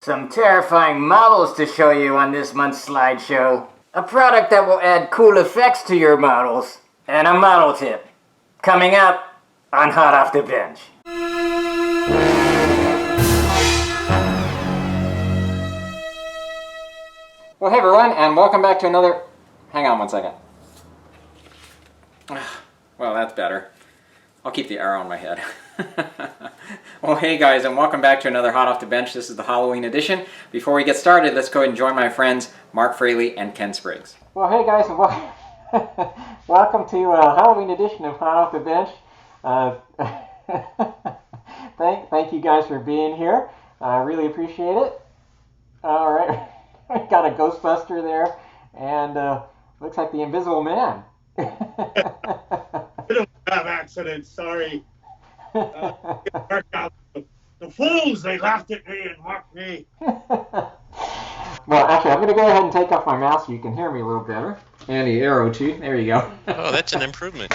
some terrifying models to show you on this month's slideshow. A product that will add cool effects to your models. And a model tip. Coming up on Hot Off the Bench. Well, hey everyone, and welcome back to another... Hang on one second. Well, that's better. I'll keep the arrow on my head. Well, hey guys, and welcome back to another Hot Off the Bench. This is the Halloween edition. Before we get started, let's go ahead and join my friends Marc, Fraley, and Ken Spriggs. Well, hey guys, and welcome to a Halloween edition of Hot Off the Bench. Thank you guys for being here. I really appreciate it. All right, I got a Ghostbuster there, and looks like the Invisible Man. I don't have accidents, sorry. The fools, they laughed at me and mocked me. Well, actually, I'm going to go ahead and take off my mask so you can hear me a little better. And the arrow, too. There you go. Oh, that's an improvement.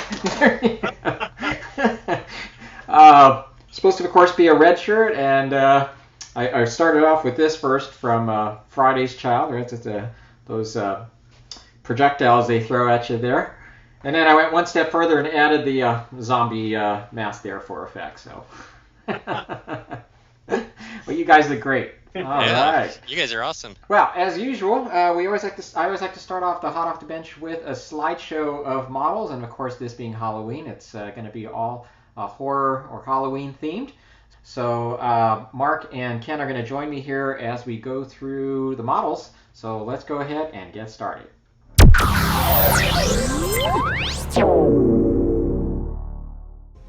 Supposed to, of course, be a red shirt, and I started off with this first from Friday's Child. Right? It's those projectiles they throw at you there. And then I went one step further and added the zombie mask there for effect. So, well, you guys look great. All right. You guys are awesome. Well, as usual, I always like to start off the Hot Off the Bench with a slideshow of models, and of course, this being Halloween, it's going to be all horror or Halloween themed. So, Marc and Ken are going to join me here as we go through the models. So let's go ahead and get started.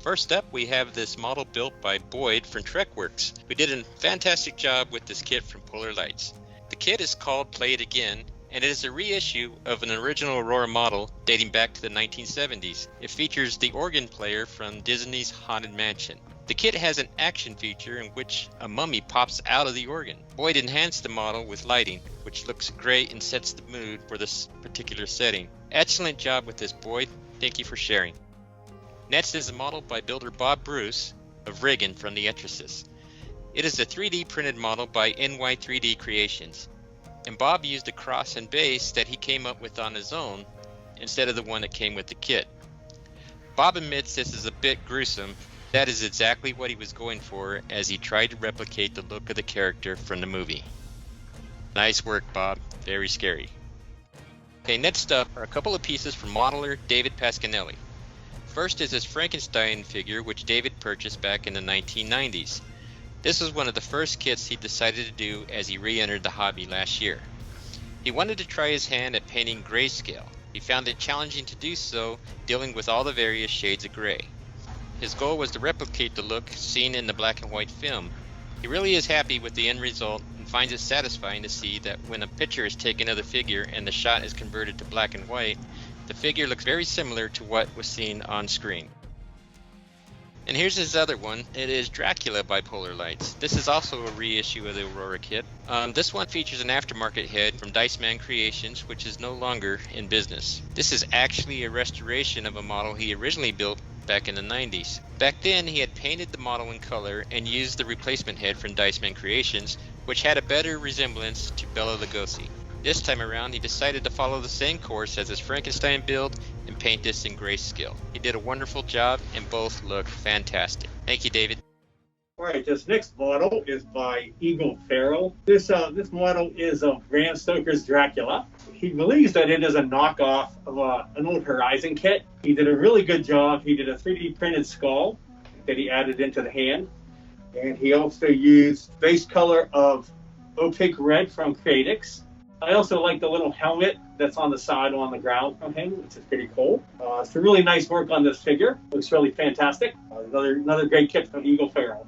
First up, we have this model built by Boyd from Trekworks, who did a fantastic job with this kit from Polar Lights. The kit is called Play It Again, and it is a reissue of an original Aurora model dating back to the 1970s. It features the organ player from Disney's Haunted Mansion. The kit has an action feature in which a mummy pops out of the organ. Boyd enhanced the model with lighting, which looks great and sets the mood for this particular setting. Excellent job with this, Boyd. Thank you for sharing. Next is a model by builder Bob Bruce of Reagan from The Exorcist. It is a 3D printed model by NY3D Creations, and Bob used a cross and base that he came up with on his own instead of the one that came with the kit. Bob admits this is a bit gruesome. That is exactly what he was going for as he tried to replicate the look of the character from the movie. Nice work, Bob. Very scary. Okay, next up are a couple of pieces from modeler David Pasquinelli. First is his Frankenstein figure, which David purchased back in the 1990s. This was one of the first kits he decided to do as he re-entered the hobby last year. He wanted to try his hand at painting grayscale. He found it challenging to do so, dealing with all the various shades of gray. His goal was to replicate the look seen in the black and white film. He really is happy with the end result and finds it satisfying to see that when a picture is taken of the figure and the shot is converted to black and white, the figure looks very similar to what was seen on screen. And here's his other one. It is Dracula by Polar Lights. This is also a reissue of the Aurora kit. This one features an aftermarket head from Diceman Creations, which is no longer in business. This is actually a restoration of a model he originally built back in the 90s. Back then, he had painted the model in color and used the replacement head from Diceman Creations, which had a better resemblance to Bela Lugosi. This time around, he decided to follow the same course as his Frankenstein build and paint this in grayscale. He did a wonderful job, and both look fantastic. Thank you, David. All right, this next model is by Ferrell. This model is of Bram Stoker's Dracula. He believes that it is a knockoff of an old Horizon kit. He did a really good job. He did a 3D printed skull that he added into the hand. And he also used base color of opaque red from Creatix. I also like the little helmet that's on the side on the ground from him, which is pretty cool. It's a really nice work on this figure. Looks really fantastic. Another great kit from Ferrell.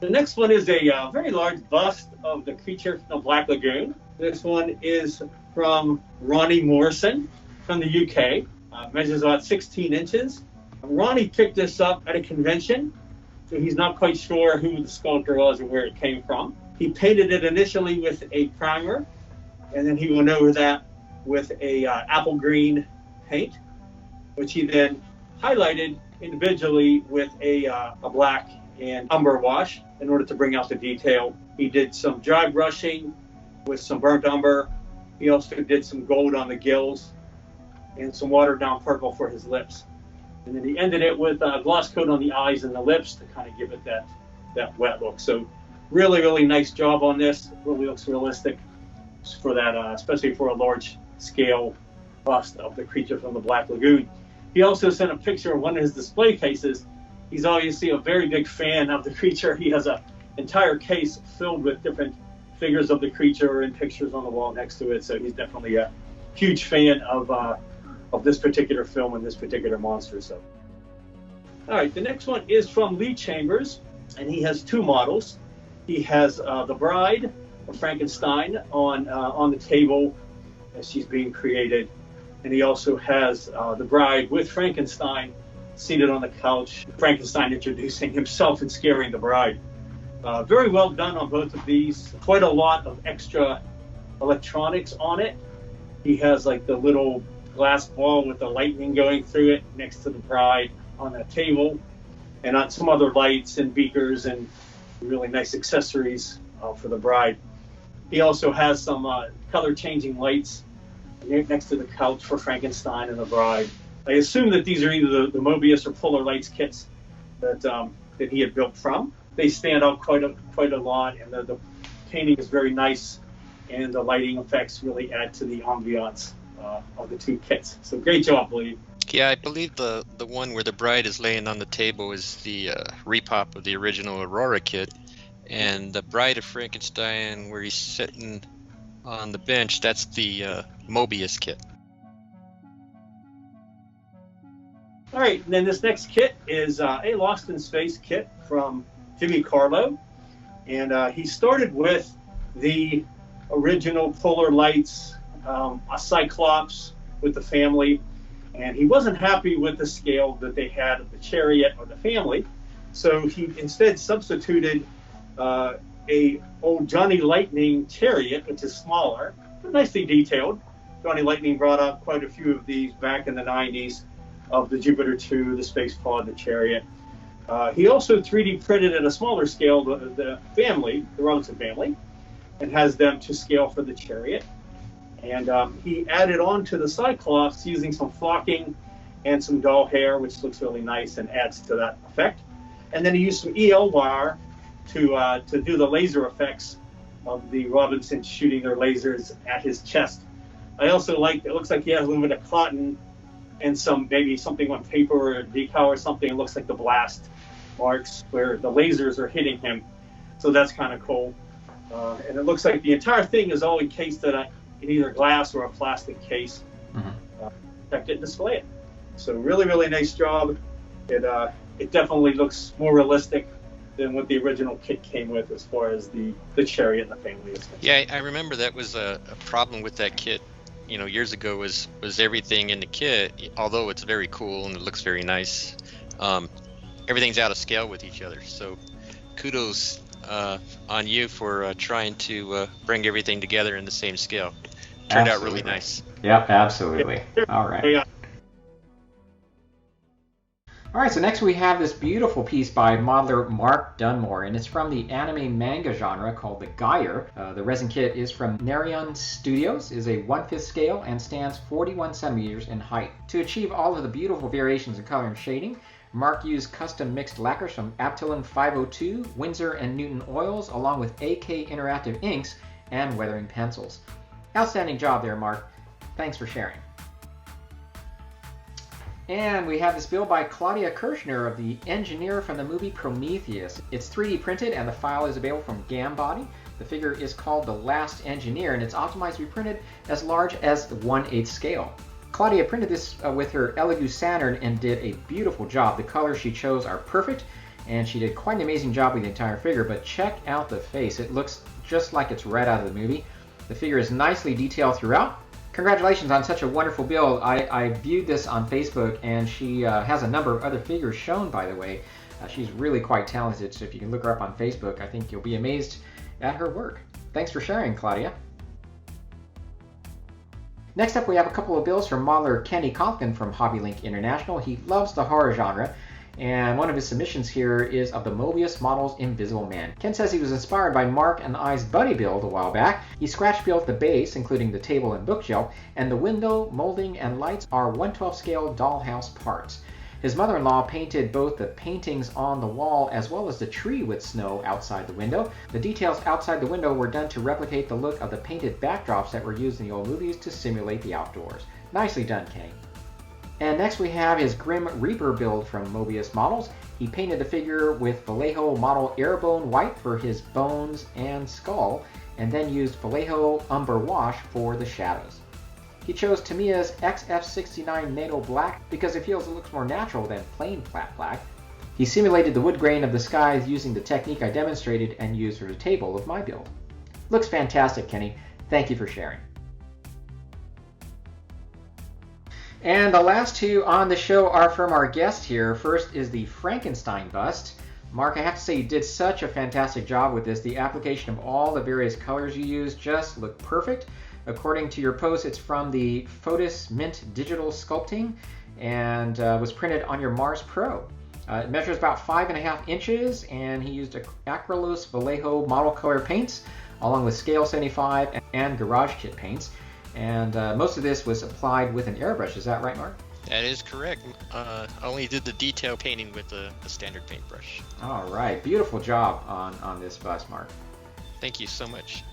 The next one is a very large bust of the creature from the Black Lagoon. This one is from Ronny Morson from the UK. Measures about 16 inches. Ronny picked this up at a convention, so he's not quite sure who the sculptor was or where it came from. He painted it initially with a primer, and then he went over that with a apple green paint, which he then highlighted individually with a black and umber wash in order to bring out the detail He did some dry brushing with some burnt umber. He also did some gold on the gills and some watered down purple for his lips. And then he ended it with a gloss coat on the eyes and the lips to kind of give it that wet look. So really, really nice job on this. Really looks realistic for that, especially for a large scale bust of the creature from the Black Lagoon. He also sent a picture of one of his display cases. He's obviously a very big fan of the creature. He has an entire case filled with different figures of the creature and pictures on the wall next to it. So he's definitely a huge fan of this particular film and this particular monster. So, all right, the next one is from Lee Chambers, and he has two models. He has the Bride of Frankenstein on the table as she's being created, and he also has the Bride with Frankenstein seated on the couch. Frankenstein introducing himself and scaring the Bride. Very well done on both of these. Quite a lot of extra electronics on it. He has like the little glass ball with the lightning going through it next to the Bride on that table, and on some other lights and beakers and really nice accessories for the Bride. He also has some color changing lights next to the couch for Frankenstein and the Bride. I assume that these are either the Mobius or Polar Lights kits that he had built from. They stand out quite a lot, and the painting is very nice, and the lighting effects really add to the ambiance of the two kits. So great job, Lee. Yeah, I believe the one where the Bride is laying on the table is the repop of the original Aurora kit, and the Bride of Frankenstein where he's sitting on the bench, that's the Mobius kit. All right, and then this next kit is a Lost in Space kit from Jimmy Carlo, and he started with the original Polar Lights, a Cyclops with the family, and he wasn't happy with the scale that they had of the chariot or the family, so he instead substituted a old Johnny Lightning chariot, which is smaller but nicely detailed. Johnny Lightning brought out quite a few of these back in the 90s, of the Jupiter 2, the Space Pod, the chariot. He also 3D printed at a smaller scale the family, the Robinson family, and has them to scale for the chariot. And he added on to the Cyclops using some flocking and some doll hair, which looks really nice and adds to that effect. And then he used some EL wire to do the laser effects of the Robinson shooting their lasers at his chest. I also like, it looks like he has a little bit of cotton and maybe something on paper or a decal or something. It looks like the blast marks where the lasers are hitting him. So that's kind of cool. And it looks like the entire thing is all encased in either glass or a plastic case. Protect it and display it. So really, really nice job. It definitely looks more realistic than what the original kit came with as far as the chariot and the family is concerned. Yeah, I remember that was a problem with that kit, years ago, was everything in the kit, although it's very cool and it looks very nice, everything's out of scale with each other. So kudos on you for trying to bring everything together in the same scale. Turned out really nice. Yep, absolutely. All right. Yeah. All right, so next we have this beautiful piece by modeler Marc Dunmore, and it's from the anime manga genre called the Geyer. The resin kit is from Narion Studios, is a 1/5 scale, and stands 41 centimeters in height. To achieve all of the beautiful variations in color and shading, Marc used custom mixed lacquers from Aptolin 502, Winsor and Newton oils, along with AK Interactive inks and weathering pencils. Outstanding job there, Marc. Thanks for sharing. And we have this build by Claudia Kirchner of the engineer from the movie Prometheus. It's 3D printed and the file is available from Gambody. The figure is called The Last Engineer and it's optimized to be printed as large as the 1/8 scale. Claudia printed this with her Elegoo Saturn and did a beautiful job. The colors she chose are perfect and she did quite an amazing job with the entire figure, but check out the face. It looks just like it's right out of the movie. The figure is nicely detailed throughout. Congratulations on such a wonderful build. I viewed this on Facebook, and she has a number of other figures shown, by the way. She's really quite talented, so if you can look her up on Facebook, I think you'll be amazed at her work. Thanks for sharing, Claudia. Next up, we have a couple of builds from modeler Kenny Conklin from HobbyLink International. He loves the horror genre, And one of his submissions here is of the Mobius Models Invisible Man. Ken says he was inspired by Marc and I's buddy build a while back. He scratch built the base, including the table and bookshelf, and the window, molding, and lights are 1/12 scale dollhouse parts. His mother-in-law painted both the paintings on the wall as well as the tree with snow outside the window. The details outside the window were done to replicate the look of the painted backdrops that were used in the old movies to simulate the outdoors. Nicely done, Kenny. And next we have his Grim Reaper build from Mobius Models. He painted the figure with Vallejo model Airbone White for his bones and skull, and then used Vallejo Umber Wash for the shadows. He chose Tamiya's XF69 NATO Black because he feels it looks more natural than plain flat black. He simulated the wood grain of the skies using the technique I demonstrated and used for the table of my build. Looks fantastic, Kenny. Thank you for sharing. And the last two on the show are from our guest here. First is the Frankenstein bust. Marc, I have to say you did such a fantastic job with this. The application of all the various colors you used just looked perfect. According to your post, it's from the Photis Mint Digital Sculpting and was printed on your Mars Pro. It measures about 5.5 inches, and he used Acrylose Vallejo model color paints along with Scale 75 and Garage Kit paints. And most of this was applied with an airbrush. Is that right, Marc? That is correct. I only did the detail painting with the standard paintbrush. All right. Beautiful job on this bust, Marc. Thank you so much.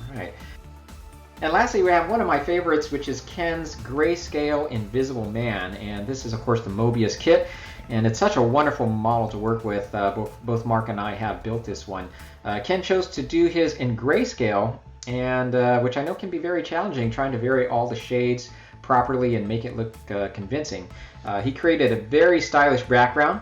All right. And lastly, we have one of my favorites, which is Ken's Grayscale Invisible Man. And this is, of course, the Mobius kit. And it's such a wonderful model to work with. Both Marc and I have built this one. Ken chose to do his in grayscale, and which I know can be very challenging, trying to vary all the shades properly and make it look convincing. He created a very stylish background,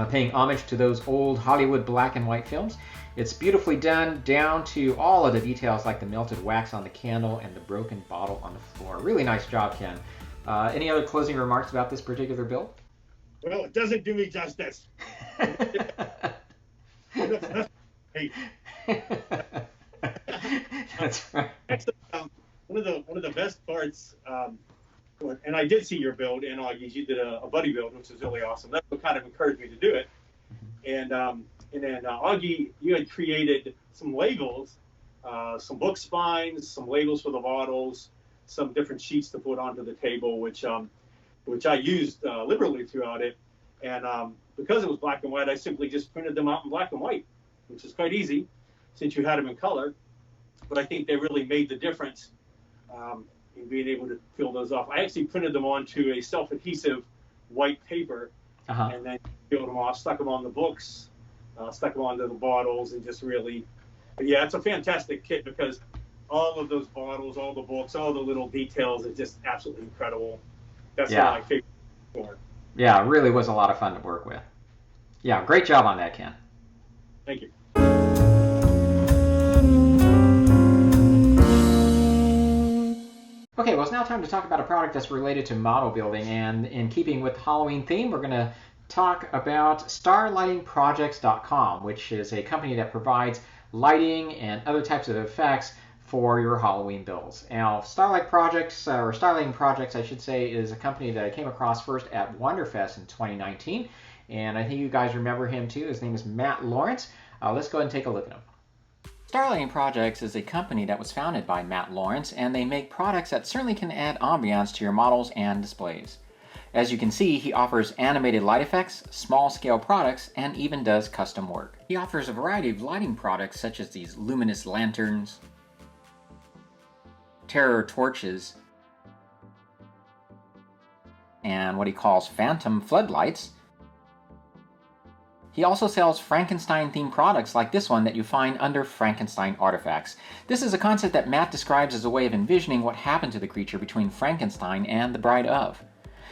paying homage to those old Hollywood black and white films. It's beautifully done down to all of the details like the melted wax on the candle and the broken bottle on the floor. Really nice job, Ken. Any other closing remarks about this particular build? Well, it doesn't do me justice. Hey. That's right. One of the best parts, and I did see your build, and you did a buddy build, which was really awesome. That's what kind of encouraged me to do it. And then Augie, you had created some labels, some book spines, some labels for the bottles, some different sheets to put onto the table, which I used liberally throughout it. And because it was black and white, I simply just printed them out in black and white, which is quite easy since you had them in color. But I think they really made the difference in being able to fill those off. I actually printed them onto a self-adhesive white paper, and then peeled them off, stuck them on the books, stuck them onto the bottles, and just really, yeah, it's a fantastic kit because all of those bottles, all the books, all the little details is just absolutely incredible. That's one of my favorite for. Yeah, it really was a lot of fun to work with. Yeah, great job on that, Ken. Thank you. Okay, well, it's now time to talk about a product that's related to model building, and in keeping with the Halloween theme, we're going to talk about Starlighting which is a company that provides lighting and other types of effects for your Halloween builds. Now, Starlighting Projects, I should say, is a company that I came across first at Wonderfest in 2019, and I think you guys remember him too. His name is Matt Lawrence. Let's go ahead and take a look at him. Starlighting Projects is a company that was founded by Matt Lawrence, and they make products that certainly can add ambiance to your models and displays. As you can see, he offers animated light effects, small-scale products, and even does custom work. He offers a variety of lighting products such as these Luminous Lanterns, Terror Torches, and what he calls Phantom Floodlights. He also sells Frankenstein-themed products like this one that you find under Frankenstein Artifacts. This is a concept that Matt describes as a way of envisioning what happened to the creature between Frankenstein and the Bride of.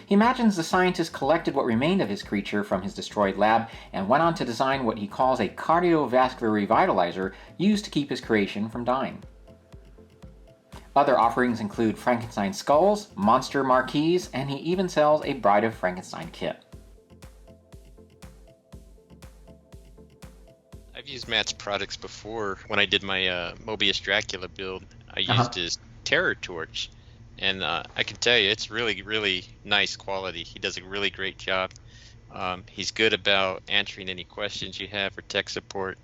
He imagines the scientist collected what remained of his creature from his destroyed lab and went on to design what he calls a cardiovascular revitalizer used to keep his creation from dying. Other offerings include Frankenstein skulls, monster marquees, and he even sells a Bride of Frankenstein kit. I've used Matt's products before. When I did my Mobius Dracula build, I used his Terror Torch, and I can tell you it's really, really nice quality. He does a really great job. He's good about answering any questions you have for tech support.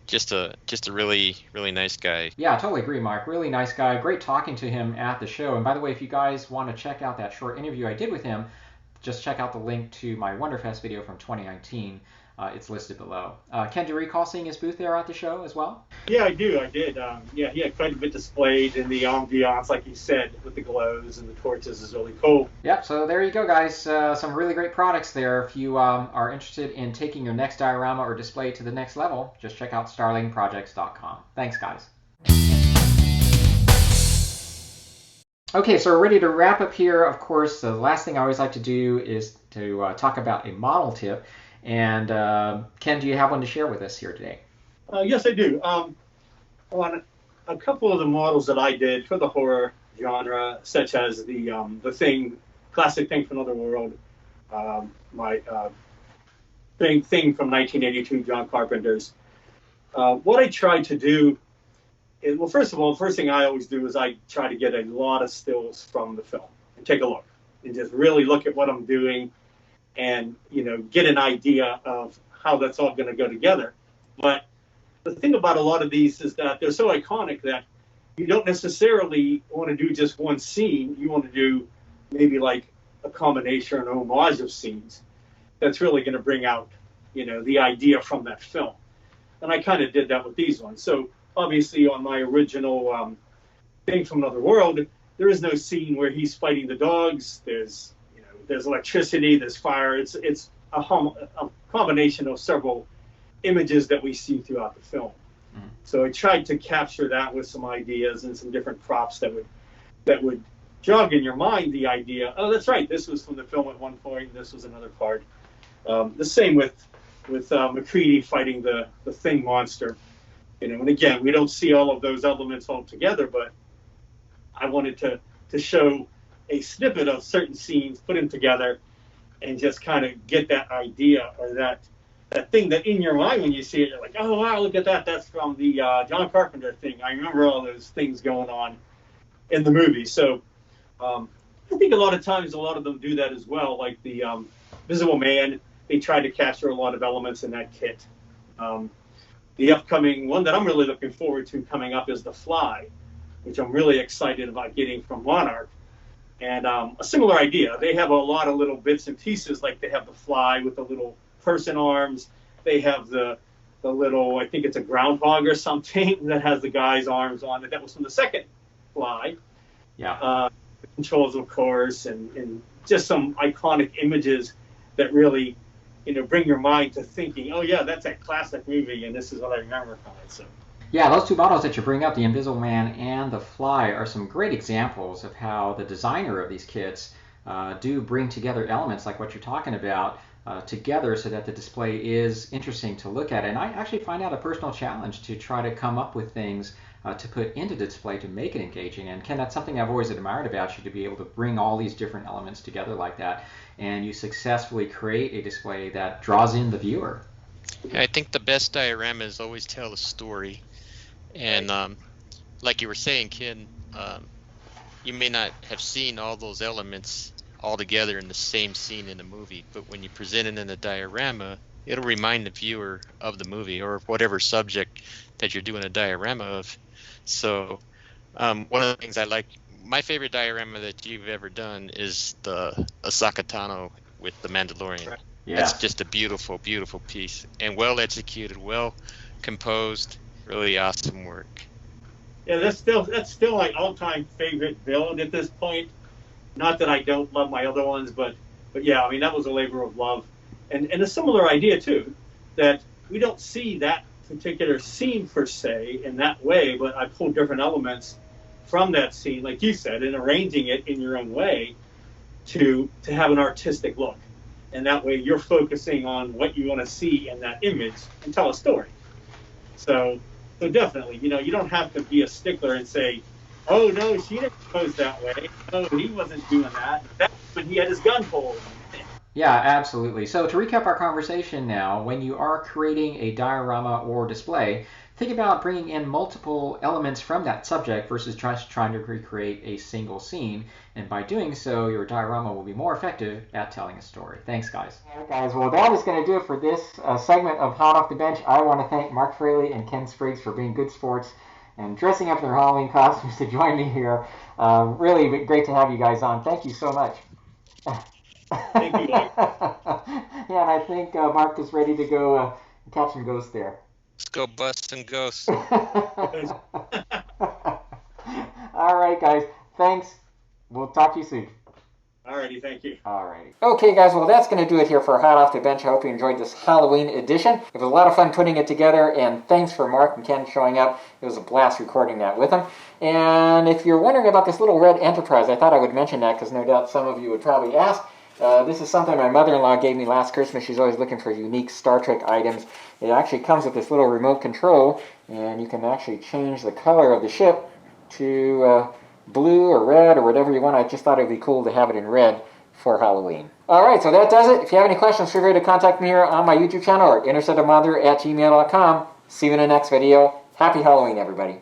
Just a really, really nice guy. Yeah, I totally agree, Marc. Really nice guy. Great talking to him at the show. And by the way, if you guys want to check out that short interview I did with him, just check out the link to my Wonderfest video from 2019. It's listed below. Ken, do you recall seeing his booth there at the show as well? Yeah, I do. I did. Yeah, he had quite a bit displayed, and the ambiance, like you said, with the glows and the torches is really cool. Yep, so there you go, guys. Some really great products there. If you are interested in taking your next diorama or display to the next level, just check out starlightingprojects.com. Thanks, guys. Okay, so we're ready to wrap up here. Of course, the last thing I always like to do is to talk about a model tip. And Ken, do you have one to share with us here today? Yes, I do. On a couple of the models that I did for the horror genre, such as the Thing, classic Thing from Another World, my Thing from 1982, John Carpenter's. What I tried to do is, well, first of all, the first thing I always do is I try to get a lot of stills from the film and take a look and just really look at what I'm doing and, get an idea of how that's all going to go together. But the thing about a lot of these is that they're so iconic that you don't necessarily want to do just one scene. You want to do maybe like a combination or an homage of scenes that's really going to bring out, the idea from that film. And I kind of did that with these ones. So obviously on my original Thing from Another World, there is no scene where he's fighting the dogs. There's electricity, there's fire. It's a combination of several images that we see throughout the film. Mm-hmm. So I tried to capture that with some ideas and some different props that would jog in your mind the idea. Oh, that's right. This was from the film at one point. This was another part. The same with McCready fighting the Thing monster. And again, we don't see all of those elements all together, but I wanted to show a snippet of certain scenes, put them together, and just kind of get that idea or that thing that in your mind when you see it, you're like, oh, wow, look at that. That's from the John Carpenter thing. I remember all those things going on in the movie. So I think a lot of times, a lot of them do that as well. Like the Invisible Man, they try to capture a lot of elements in that kit. The upcoming one that I'm really looking forward to coming up is The Fly, which I'm really excited about getting from Monarch. And a similar idea. They have a lot of little bits and pieces, like they have the fly with the little person arms. They have the little, I think it's a groundhog or something that has the guy's arms on it. That was from the second Fly. Yeah. The controls, of course, and just some iconic images that really, bring your mind to thinking, oh yeah, that's a classic movie, and this is what I remember from it. So. Yeah, those two models that you bring up, the Invisible Man and the Fly, are some great examples of how the designer of these kits do bring together elements like what you're talking about together so that the display is interesting to look at. And I actually find out a personal challenge to try to come up with things to put into display to make it engaging. And Ken, that's something I've always admired about you, to be able to bring all these different elements together like that, and you successfully create a display that draws in the viewer. I think the best dioramas always tell a story. And like you were saying, Ken, you may not have seen all those elements all together in the same scene in the movie, but when you present it in a diorama, it'll remind the viewer of the movie or whatever subject that you're doing a diorama of. So one of the things I like, my favorite diorama that you've ever done is the Ahsoka Tano with the Mandalorian. Yeah. That's just a beautiful, beautiful piece, and well executed, well composed. Really awesome work. Yeah, that's still my all-time favorite build at this point. Not that I don't love my other ones, but yeah, I mean, that was a labor of love, and a similar idea too, that we don't see that particular scene per se in that way, but I pulled different elements from that scene, like you said, and arranging it in your own way to have an artistic look, and that way you're focusing on what you want to see in that image and tell a story. So definitely, you don't have to be a stickler and say, oh, no, she didn't pose that way. No, he wasn't doing that. That's when he had his gun pulled. Yeah, absolutely. So to recap our conversation now, when you are creating a diorama or display, think about bringing in multiple elements from that subject versus just trying to recreate a single scene. And by doing so, your diorama will be more effective at telling a story. Thanks, guys. All right, guys. Well, that is going to do it for this segment of Hot Off the Bench. I want to thank Marc Fraley and Ken Spriggs for being good sports and dressing up in their Halloween costumes to join me here. Really great to have you guys on. Thank you so much. Thank you, Mike. Yeah, and I think Marc is ready to go catch some ghosts there. Let's go bust some ghosts. All right, guys. Thanks. We'll talk to you soon. Alrighty, thank you. Alrighty. Okay, guys. Well, that's going to do it here for Hot Off the Bench. I hope you enjoyed this Halloween edition. It was a lot of fun putting it together, and thanks for Marc and Ken showing up. It was a blast recording that with them. And if you're wondering about this little red Enterprise, I thought I would mention that because no doubt some of you would probably ask. This is something my mother-in-law gave me last Christmas. She's always looking for unique Star Trek items. It actually comes with this little remote control, and you can actually change the color of the ship to blue or red or whatever you want. I just thought it would be cool to have it in red for Halloween. All right, so that does it. If you have any questions, feel free to contact me here on my YouTube channel or interceptedmother@gmail.com. See you in the next video. Happy Halloween, everybody.